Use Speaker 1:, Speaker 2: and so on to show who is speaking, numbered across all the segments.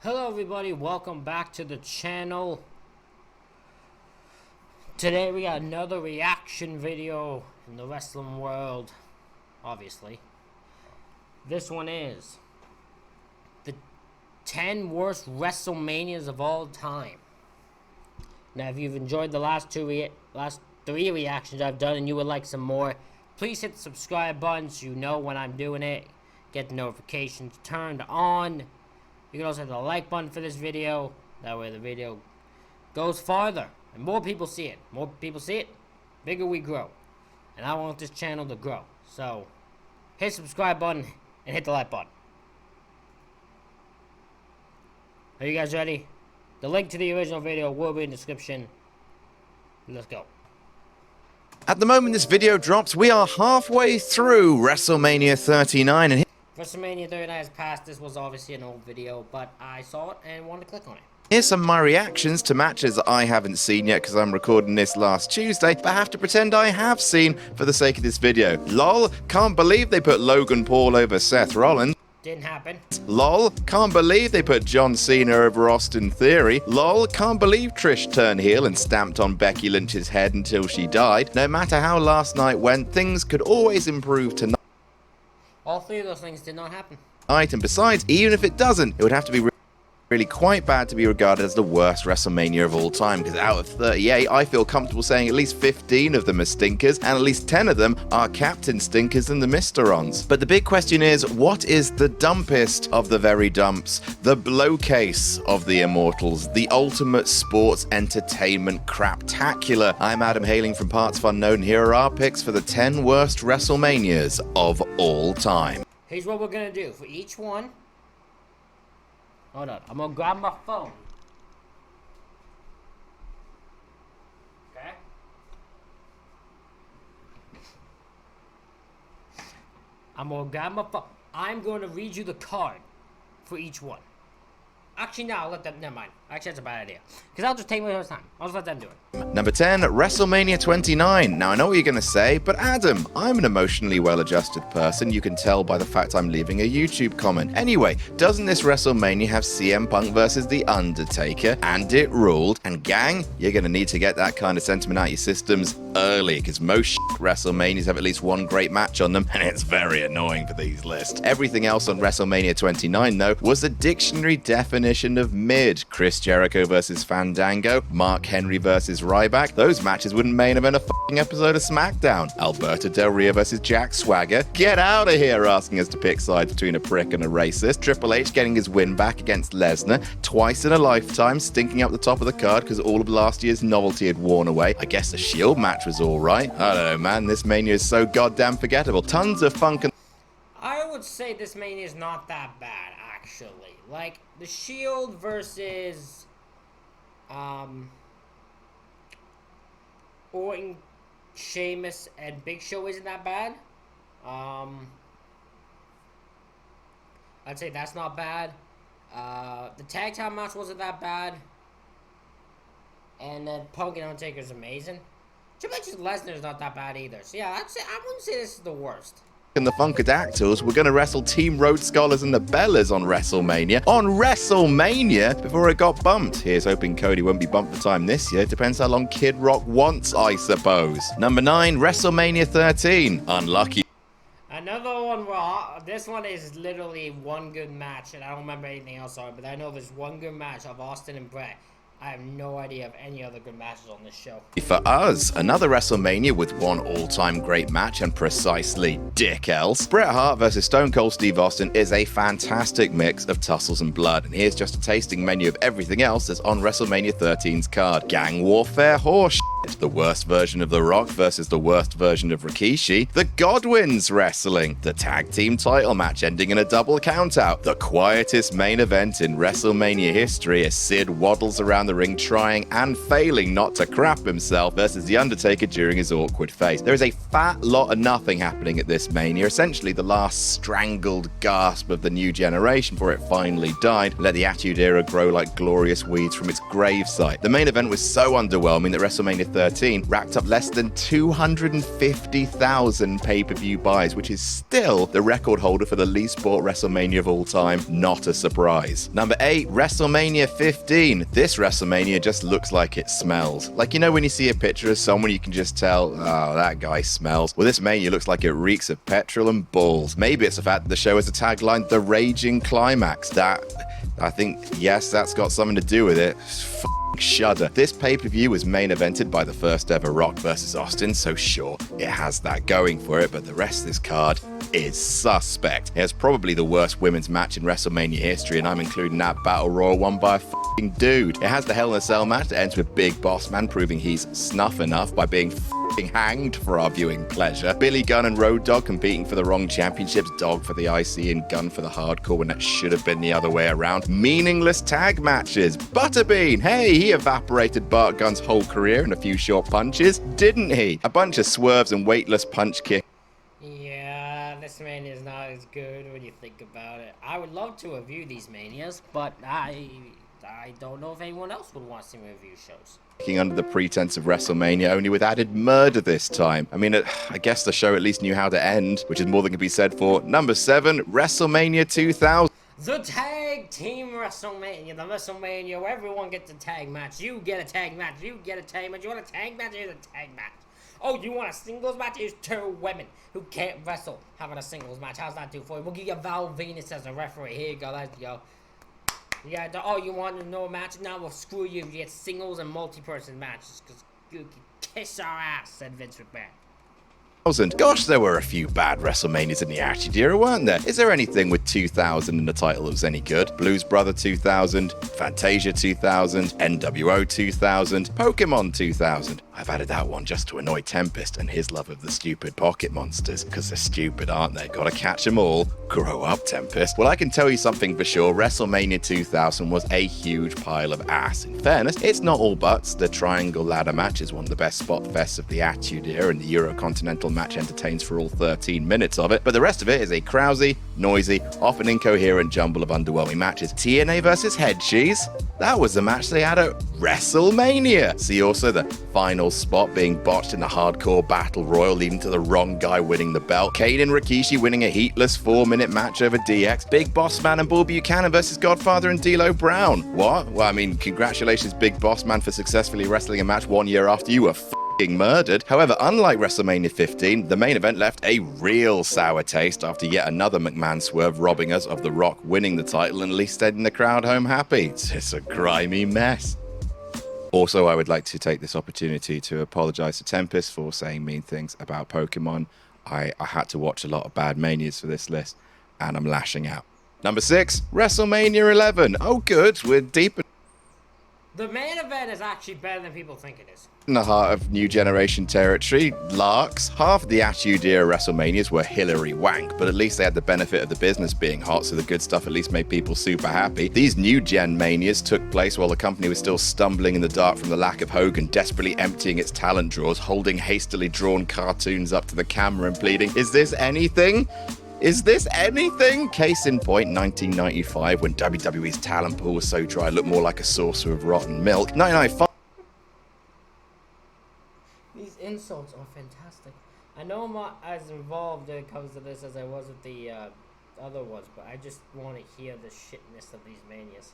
Speaker 1: Hello everybody, welcome back to the channel. Today we got another reaction video in the wrestling world, obviously. This one is the 10 worst WrestleManias of all time. Now if you've enjoyed the last three reactions I've done and you would like some more, please hit the subscribe button so you know when I'm doing it. Get the notifications turned on. You can also hit the like button for this video. That way the video goes farther and more people see it. More people see it, bigger we grow. And I want this channel to grow. So hit the subscribe button and hit the like button. Are you guys ready? The link to the original video will be in the description. Let's go.
Speaker 2: At the moment this video drops, we are halfway through WrestleMania 39 and
Speaker 1: WrestleMania 39 has passed. This was obviously an old video, but I saw it and wanted to click on it.
Speaker 2: here's some of my reactions to matches that I haven't seen yet because I'm recording this last Tuesday, but I have to pretend I have seen for the sake of this video. LOL, can't believe they put Logan Paul over Seth Rollins.
Speaker 1: Didn't happen.
Speaker 2: LOL, can't believe they put John Cena over Austin Theory. LOL, can't believe Trish turned heel and stamped on Becky Lynch's head until she died. No matter how last night went, things could always improve tonight.
Speaker 1: All three of those things did not happen.
Speaker 2: And besides, even if it doesn't, it would have to be really quite bad to be regarded as the worst WrestleMania of all time, because out of 38, I feel comfortable saying at least 15 of them are stinkers, and at least 10 of them are Captain Stinkers and the Misterons. But the big question is, what is the dumpest of the very dumps? The blowcase of the Immortals, the ultimate sports entertainment craptacular. I'm Adam, hailing from Parts of Unknown, and here are our picks for the 10 worst WrestleManias of all time.
Speaker 1: Here's what we're gonna do for each one. Hold on, I'm gonna grab my phone. Okay? I'm gonna grab my phone. I'm going to read you the card for each one. Actually, no, I'll let them, never mind. Actually, that's a bad idea. Because I'll just take my time. I'll just let them do it.
Speaker 2: Number 10, WrestleMania 29. Now, I know what you're going to say, but Adam, I'm an emotionally well-adjusted person. You can tell by the fact I'm leaving a YouTube comment. Anyway, doesn't this WrestleMania have CM Punk versus The Undertaker? And it ruled. And gang, you're going to need to get that kind of sentiment out of your systems early, because most WrestleManias have at least one great match on them, and it's very annoying for these lists. Everything else on WrestleMania 29, though, was a dictionary definition of mid. Chris Jericho versus Fandango, Mark Henry versus Ryback. Those matches wouldn't main event a f***ing episode of SmackDown. Alberto Del Rio versus Jack Swagger. Get out of here asking us to pick sides between a prick and a racist. Triple H getting his win back against Lesnar. Twice in a lifetime, stinking up the top of the card because all of last year's novelty had worn away. I guess the Shield match was alright. I don't know, man. This Mania is so goddamn forgettable. Tons of funk and...
Speaker 1: I would say this Mania is not that bad, actually. Like, the Shield versus Orton, Sheamus, and Big Show isn't that bad. I'd say that's not bad. The tag team match wasn't that bad. And then Punk and Undertaker is amazing. Triple H's Lesnar is not that bad either. So yeah, I wouldn't say this is the worst.
Speaker 2: And the Funkadactyls were going to wrestle Team Road Scholars and the Bellas on WrestleMania. On WrestleMania before it got bumped. Here's hoping Cody won't be bumped for time this year. Depends how long Kid Rock wants, I suppose. Number 9, WrestleMania 13. Unlucky.
Speaker 1: Another one where this one is literally one good match, and I don't remember anything else on it, but I know there's one good match of Austin and Bret. I have no idea of any other good matches on this show.
Speaker 2: For us, another WrestleMania with one all-time great match and precisely dick else. Bret Hart versus Stone Cold Steve Austin is a fantastic mix of tussles and blood, and here's just a tasting menu of everything else that's on WrestleMania 13's card. Gang warfare horse shit. The worst version of The Rock versus the worst version of Rikishi. The Godwins wrestling. The tag team title match ending in a double countout. The quietest main event in WrestleMania history as Sid waddles around the ring trying and failing not to crap himself versus The Undertaker during his awkward face. There is a fat lot of nothing happening at this Mania, essentially the last strangled gasp of the new generation before it finally died. Let the Attitude Era grow like glorious weeds from its gravesite. The main event was so underwhelming that WrestleMania 2013 racked up less than 250,000 pay-per-view buys, which is still the record holder for the least bought WrestleMania of all time. Not a surprise. Number 8, WrestleMania 15. This WrestleMania just looks like it smells. Like, you know when you see a picture of someone, you can just tell, oh, that guy smells. Well, this Mania looks like it reeks of petrol and balls. Maybe it's the fact that the show has a tagline, The Raging Climax. That, I think, yes, that's got something to do with it. Shudder. This pay-per-view was main evented by the first ever Rock vs. Austin, so sure, it has that going for it, but the rest of this card is suspect. It has probably the worst women's match in WrestleMania history, and I'm including that Battle Royal won by a f***ing dude. It has the Hell in a Cell match that ends with Big Boss Man proving he's snuff enough by being hanged for our viewing pleasure. Billy Gunn and Road Dogg competing for the wrong championships, Dogg for the IC and Gunn for the hardcore when that should have been the other way around. Meaningless tag matches. Butterbean, hey, he evaporated Bart Gunn's whole career in a few short punches, didn't he? A bunch of swerves and weightless punch kicks.
Speaker 1: Yeah, this Mania is not as good when you think about it. I would love to review these Manias, but I don't know if anyone else would want to see me review shows.
Speaker 2: Under the pretense of WrestleMania, only with added murder this time. I mean, I guess the show at least knew how to end, which is more than can be said for number 7, WrestleMania 2000.
Speaker 1: The tag team WrestleMania, the WrestleMania where everyone gets a tag match. You get a tag match, you get a tag match. You want a tag match? Here's a tag match. Oh, you want a singles match? Here's 2 women who can't wrestle having a singles match. How's that do for you? We'll give you Val Venus as a referee. Here you go, let's go. Yeah, oh, you want to know a match? Now, well, screw you. You get singles and multi-person matches, because you can kiss our ass, said Vince McMahon.
Speaker 2: Gosh, there were a few bad WrestleManias in the Attitude Era, weren't there? Is there anything with 2000 in the title that was any good? Blues Brother 2000, Fantasia 2000, NWO 2000, Pokemon 2000. I've added that one just to annoy Tempest and his love of the stupid pocket monsters, because they're stupid, aren't they? Gotta catch them all. Grow up, Tempest. Well, I can tell you something for sure. WrestleMania 2000 was a huge pile of ass. In fairness, it's not all butts. The Triangle Ladder match is one of the best spot fests of the Attitude Era, and the Eurocontinental match entertains for all 13 minutes of it. But the rest of it is a crowsy, noisy, often incoherent jumble of underwhelming matches. TNA versus Head Cheese? That was the match they had at WrestleMania. See also the final spot being botched in the hardcore battle royal, leading to the wrong guy winning the belt. Kane and Rikishi winning a heatless 4-minute match over DX. Big Boss Man and Bull Buchanan versus Godfather and D'Lo Brown. What? Well, I mean, congratulations, Big Boss Man, for successfully wrestling a match 1 year after you were murdered. However, unlike WrestleMania 15, the main event left a real sour taste after yet another McMahon swerve, robbing us of The Rock winning the title and at least sending the crowd home happy. It's a grimy mess. Also, I would like to take this opportunity to apologize to Tempest for saying mean things about Pokemon. I had to watch a lot of bad Manias for this list, and I'm lashing out. Number 6, WrestleMania 11. Oh good, we're deep
Speaker 1: The main event is actually better than people think it is.
Speaker 2: in the heart of new generation territory. Larks. Half of the Attitude Era WrestleManias were Hillary wank, but at least they had the benefit of the business being hot, so the good stuff at least made people super happy. These new gen manias took place while the company was still stumbling in the dark from the lack of Hogan, desperately emptying its talent drawers, holding hastily drawn cartoons up to the camera and pleading, "Is this anything? Is this anything?" Case in point, 1995, when WWE's talent pool was so dry it looked more like a saucer of rotten milk. 1995.
Speaker 1: These insults are fantastic. I know I'm not as involved when it comes to this as I was with the other ones, but I just want to hear the shitness of these manias.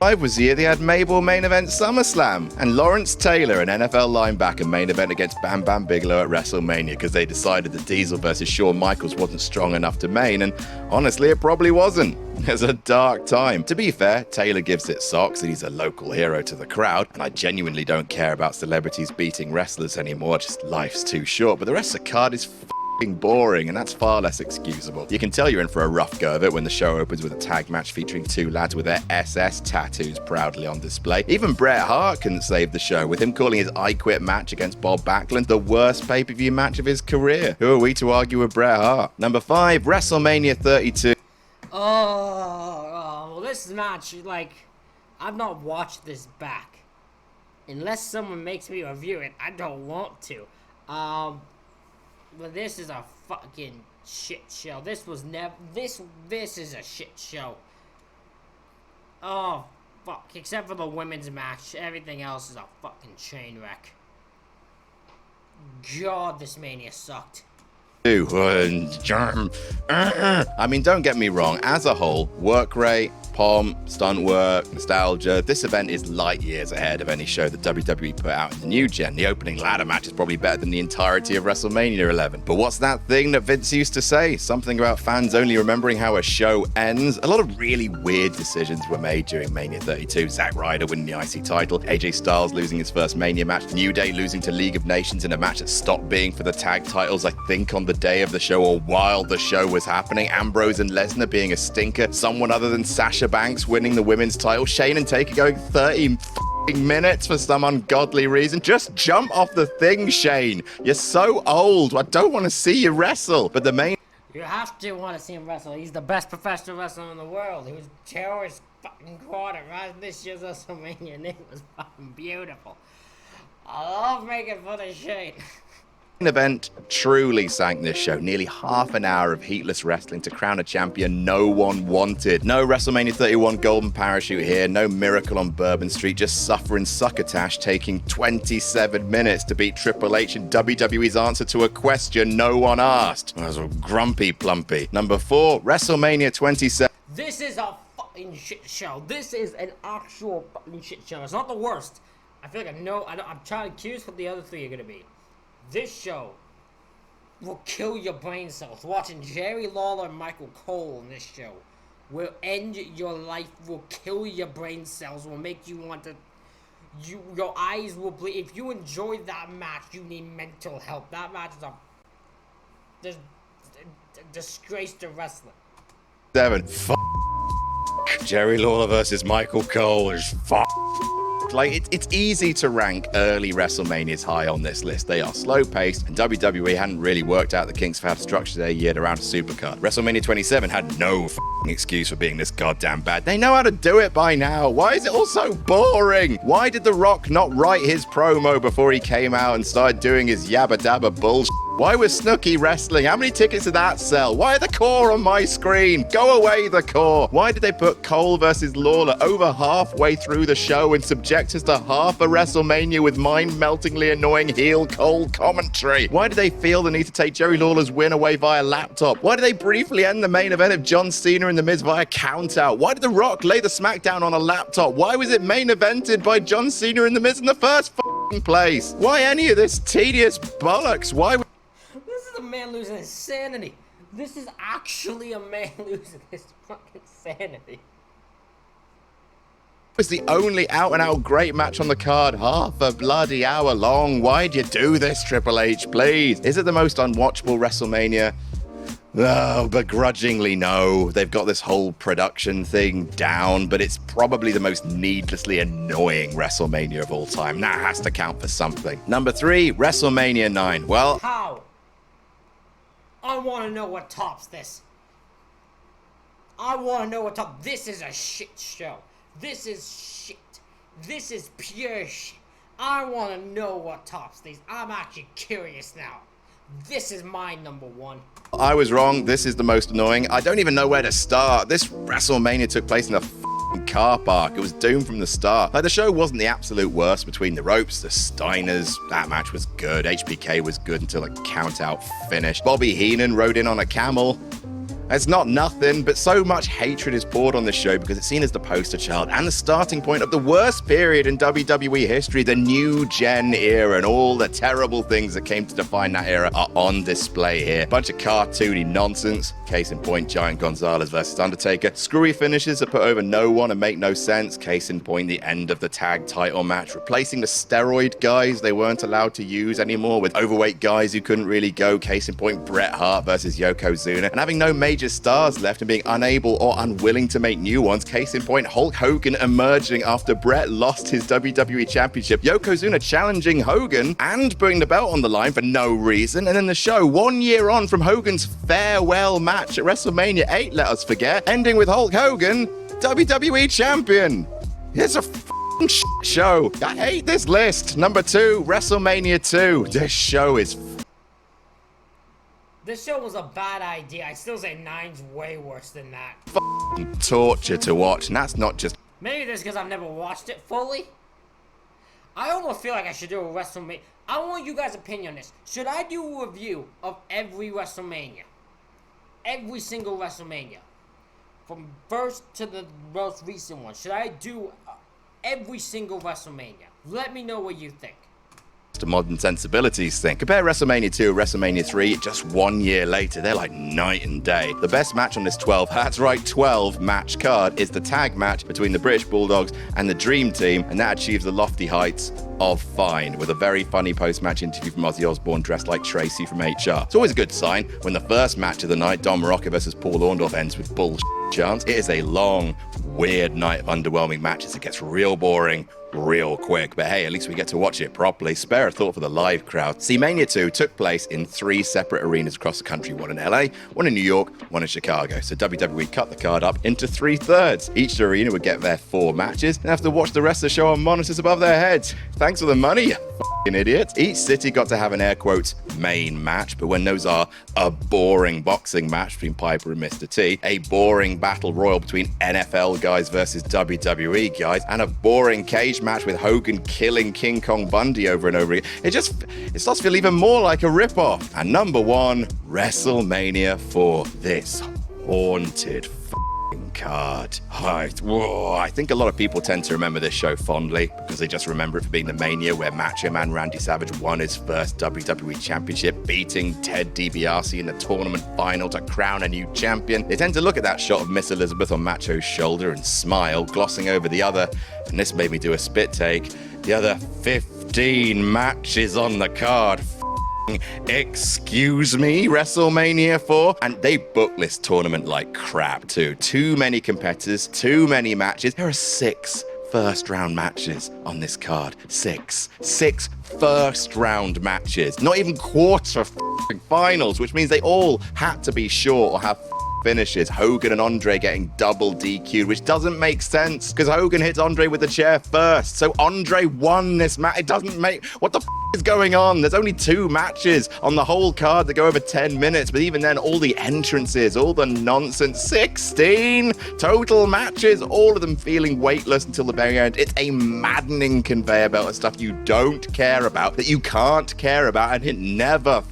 Speaker 2: Was the year they had Mabel main event SummerSlam, and Lawrence Taylor, an NFL linebacker, main event against Bam Bam Bigelow at WrestleMania because they decided that Diesel versus Shawn Michaels wasn't strong enough to main, and honestly, it probably wasn't. It's a dark time. To be fair, Taylor gives it socks and he's a local hero to the crowd, and I genuinely don't care about celebrities beating wrestlers anymore, just life's too short, but the rest of the card is boring, and that's far less excusable. You can tell you're in for a rough go of it when the show opens with a tag match featuring 2 lads with their SS tattoos proudly on display. Even Bret Hart couldn't save the show, with him calling his I Quit match against Bob Backlund the worst pay-per-view match of his career. Who are we to argue with Bret Hart? Number 5, WrestleMania 32.
Speaker 1: Well, this match, like, I've not watched this back. Unless someone makes me review it, I don't want to. But this is a fucking shit show. This was never. This is a shit show. Oh, fuck, except for the women's match, everything else is a fucking train wreck. God, this Mania sucked.
Speaker 2: I mean, don't get me wrong, as a whole, work rate, pomp, stunt work, nostalgia, this event is light years ahead of any show that WWE put out in the new gen. The opening ladder match is probably better than the entirety of WrestleMania 11. But what's that thing that Vince used to say? Something about fans only remembering how a show ends? A lot of really weird decisions were made during Mania 32. Zack Ryder winning the IC title, AJ Styles losing his first Mania match, New Day losing to League of Nations in a match that stopped being for the tag titles, I think, on the day of the show or while the show was happening, Ambrose and Lesnar being a stinker, someone other than Sasha Banks winning the women's title, Shane and Taker going 30 minutes for some ungodly reason. Just jump off the thing, Shane. You're so old. I don't want to see you wrestle. But the main...
Speaker 1: You have to want to see him wrestle. He's the best professional wrestler in the world. He was Terror's fucking quarter right this year's WrestleMania, and it was fucking beautiful. I love making fun of Shane.
Speaker 2: event truly sank this show. Nearly half an hour of heatless wrestling to crown a champion no one wanted. No WrestleMania 31 golden parachute here, no miracle on Bourbon Street, just suffering succotash taking 27 minutes to beat Triple H and WWE's answer to a question no one asked. That was a grumpy plumpy. Number 4, WrestleMania 27.
Speaker 1: This is a fucking shit show. This is an actual fucking shit show. It's not the worst. I feel like I'm trying to choose what the other 3 are gonna be. This show will kill your brain cells. Watching Jerry Lawler and Michael Cole in this show will end your life, will kill your brain cells, will make you want to... Your eyes will bleed. If you enjoyed that match, you need mental help. That match is a disgrace to wrestling.
Speaker 2: 7. Jerry Lawler versus Michael Cole is Like, it's easy to rank early WrestleManias high on this list. They are slow-paced, and WWE hadn't really worked out the kinks for how to structure their year around a supercard. WrestleMania 27 had no excuse for being this goddamn bad. They know how to do it by now. Why is it all so boring? Why did The Rock not write his promo before he came out and started doing his yabba-dabba bullshit? Why was Snooki wrestling? How many tickets did that sell? Why are the core on my screen? Go away, the core. Why did they put Cole versus Lawler over halfway through the show and subject us to half a WrestleMania with mind-meltingly annoying heel Cole commentary? Why did they feel the need to take Jerry Lawler's win away via laptop? Why did they briefly end the main event of John Cena and The Miz via countout? Why did The Rock lay the SmackDown on a laptop? Why was it main evented by John Cena and The Miz in the first place? Why any of this tedious bollocks? Why...
Speaker 1: This is a man losing his sanity. This is actually a man losing his fucking sanity.
Speaker 2: It was the only out-and-out great match on the card, half a bloody hour long. Why'd you do this, Triple H, please? Is it the most unwatchable WrestleMania? Oh, begrudgingly, no. They've got this whole production thing down, but it's probably the most needlessly annoying WrestleMania of all time. That has to count for something. Number 3, WrestleMania 9. Well...
Speaker 1: How? I want to know what tops this. I want to know what tops... This is a shit show. This is shit. This is pure shit. I want to know what tops these. I'm actually curious now. This is my number 1.
Speaker 2: I was wrong. This is the most annoying. I don't even know where to start. This WrestleMania took place in a car park. It was doomed from the start. Like, the show wasn't the absolute worst between the ropes. The Steiners, that match was good. HBK was good until a count-out finish. Bobby Heenan rode in on a camel. It's not nothing, but so much hatred is poured on this show because it's seen as the poster child and the starting point of the worst period in WWE history, the new gen era, and all the terrible things that came to define that era are on display here. Bunch of cartoony nonsense. Case in point, Giant Gonzalez versus Undertaker. Screwy finishes that put over no one and make no sense. Case in point, the end of the tag title match. Replacing the steroid guys they weren't allowed to use anymore with overweight guys who couldn't really go. Case in point, Bret Hart versus Yokozuna. And having no major stars left and being unable or unwilling to make new ones. Case in point, Hulk Hogan emerging after Bret lost his WWE Championship. Yokozuna challenging Hogan and putting the belt on the line for no reason. And then the show, 1 year on from Hogan's farewell match at WrestleMania 8, let us forget, ending with Hulk Hogan, WWE Champion. It's a show. I hate this list. Number 2, WrestleMania 2. This show is...
Speaker 1: This show was a bad idea. I still say 9's way worse than that.
Speaker 2: Torture to watch, and that's not just
Speaker 1: Maybe this is because I've never watched it fully. I almost feel like I should do a WrestleMania. I want you guys' opinion on this. Should I do a review of every WrestleMania? Every single WrestleMania. From first to the most recent one. Should I do every single WrestleMania? Let me know what you think.
Speaker 2: To modern sensibilities thing. Compare WrestleMania 2 and WrestleMania 3 just 1 year later. They're like night and day. The best match on this 12 match card is the tag match between the British Bulldogs and the Dream Team, and that achieves the lofty heights of fine, with a very funny post-match interview from Ozzy Osbourne dressed like Tracy from HR. It's always a good sign when the first match of the night, Don Morocco versus Paul Orndorff, ends with bullshit chants. It is a long, weird night of underwhelming matches. It gets real boring real quick, but hey, at least we get to watch it properly. Spare a thought for the live crowd. See, Mania 2 took place in 3 separate arenas across the country, one in LA, one in New York, one in Chicago. So WWE cut the card up into 3/3. Each arena would get their 4 matches and have to watch the rest of the show on monitors above their heads. Thanks for the money, you f***ing idiots. Each city got to have an air quotes main match, but when those are a boring boxing match between Piper and Mr. T, a boring battle royal between NFL guys versus WWE guys, and a boring cage match with Hogan killing King Kong Bundy over and over again, it starts to feel even more like a rip-off. And number 1, WrestleMania 4. This haunted card. I think a lot of people tend to remember this show fondly because they just remember it for being the Mania where Macho Man Randy Savage won his first WWE Championship, beating Ted DiBiase in the tournament final to crown a new champion. They tend to look at that shot of Miss Elizabeth on Macho's shoulder and smile, glossing over the other, and this made me do a spit take, the other 15 matches on the card. Excuse me, WrestleMania 4? And they booked this tournament like crap too. Too many competitors, too many matches. There are 6 first-round matches on this card. 6 first-round matches. Not even quarter finals, which means they all had to be short or have finishes. Hogan and Andre getting double DQ'd, which doesn't make sense because Hogan hits Andre with the chair first. So Andre won this match. It doesn't make... What the is going on? There's only 2 matches on the whole card that go over 10 minutes, but even then, all the entrances, all the nonsense, 16 total matches, all of them feeling weightless until the very end. It's a maddening conveyor belt of stuff you don't care about, that you can't care about, and it never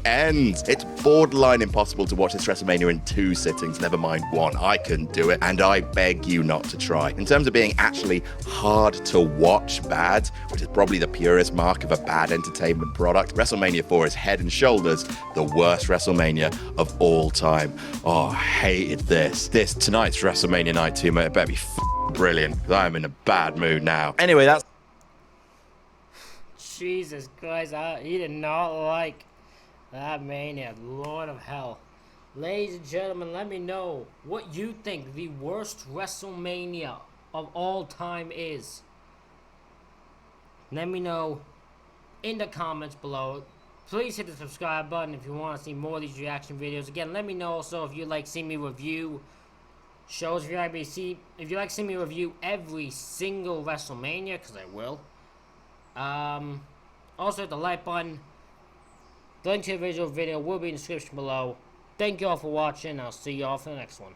Speaker 2: ends. It's borderline impossible to watch this WrestleMania in 2 sittings, never mind 1. I couldn't do it, and I beg you not to try. In terms of being actually hard to watch bad, which is probably the purest mark of a bad entertainment product, WrestleMania 4 is head and shoulders the worst WrestleMania of all time. Oh, I hated this. Tonight's WrestleMania night too, mate. It better be brilliant, because I'm in a bad mood now. Anyway, that's...
Speaker 1: Jesus Christ, he did not like that Mania, Lord of Hell. Ladies and gentlemen, let me know what you think the worst WrestleMania of all time is. Let me know in the comments below. Please hit the subscribe button if you want to see more of these reaction videos. Again, let me know also if you'd like to see me review shows. If you'd like to see me review every single WrestleMania, because I will. Also hit the like button. The link to the original video will be in the description below. Thank you all for watching. I'll see you all for the next one.